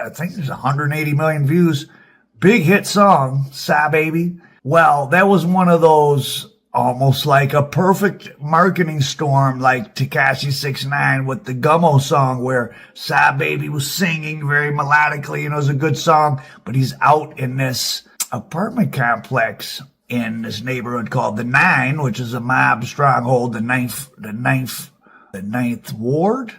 I think there's 180 million views. Big hit song, Sigh Baby. Well, that was one of those almost like a perfect marketing storm, like Tekashi 6ix9ine with the Gummo song, where Sigh Baby was singing very melodically, and it was a good song, but he's out in this apartment complex in this neighborhood called the Nine, which is a mob stronghold, the ninth ward,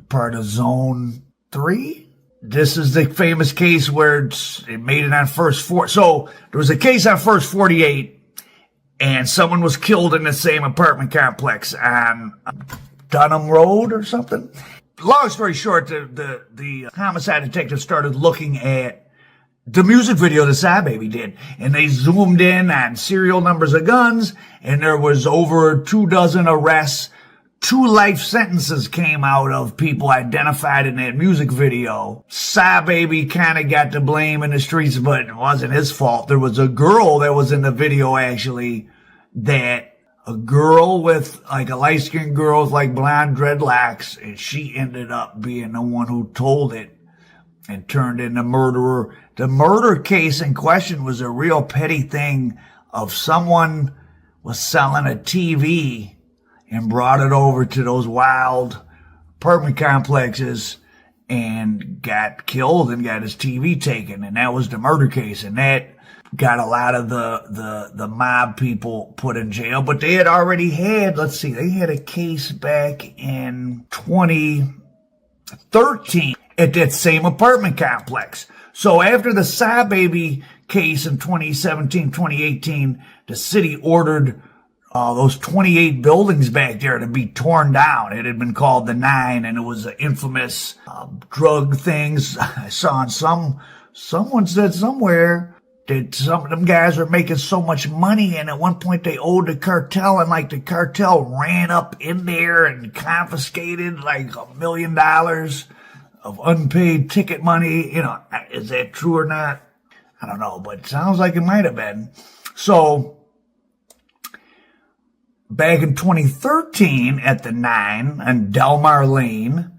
part of Zone 3. This is the famous case where it made it on First 4. So there was a case on First 48, and someone was killed in the same apartment complex on Dunham Road or something. Long story short, the homicide detective started looking at the music video that Sigh Baby did, and they zoomed in on serial numbers of guns, and there was over 24 arrests. 2 life sentences came out of people identified in that music video. Sigh Baby kind of got the blame in the streets, but it wasn't his fault. There was a girl that was in the video, actually, that a girl with, like, a light-skinned girl with, like, blonde dreadlocks, and she ended up being the one who told it and turned in the murderer. The murder case in question was a real petty thing of someone was selling a TV and brought it over to those wild apartment complexes and got killed and got his TV taken. And that was the murder case. And that got a lot of the mob people put in jail. But they had already had, they had a case back in 2013 at that same apartment complex. So after the Sigh Baby case in 2017, 2018, the city ordered those 28 buildings back there to be torn down. It had been called the Nine, and it was infamous drug things. I saw on someone said somewhere that some of them guys are making so much money, and at one point they owed the cartel, and like the cartel ran up in there and confiscated like $1 million of unpaid ticket money. You know, is that true or not? I don't know, but it sounds like it might have been. So back in 2013 at the Nine on Delmar Lane,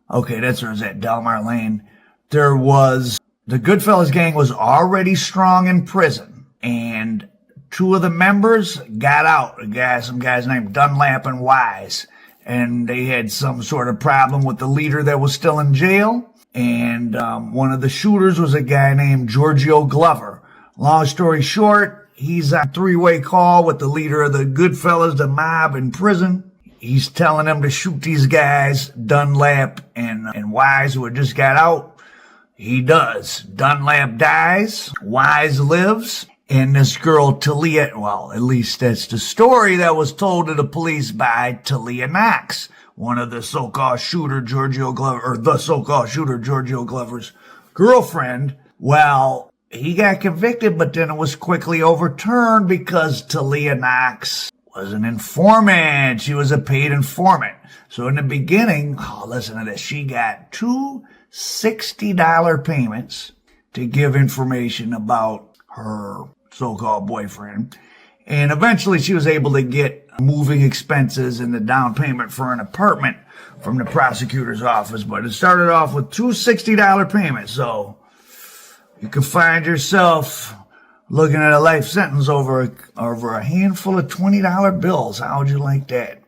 okay, that's where it's at, Delmar Lane, there was, the Goodfellas gang was already strong in prison, and 2 of the members got out, some guys named Dunlap and Wise, and they had some sort of problem with the leader that was still in jail, and one of the shooters was a guy named Giorgio Glover. Long story short, he's on a 3-way call with the leader of the Goodfellas, the mob in prison. He's telling them to shoot these guys, Dunlap and Wise, who had just got out. He does. Dunlap dies. Wise lives. And this girl, Talia, well, at least that's the story that was told to the police by Talia Knox, one of the so-called shooter, Giorgio Glover, or the so-called shooter, Giorgio Glover's girlfriend. Well, he got convicted, but then it was quickly overturned because Talia Knox was an informant. She was a paid informant. So in the beginning, listen to this, she got 2 $60 payments to give information about her so-called boyfriend. And eventually she was able to get moving expenses and the down payment for an apartment from the prosecutor's office. But it started off with 2 $60 payments. So you can find yourself looking at a life sentence over a handful of $20 bills. How would you like that?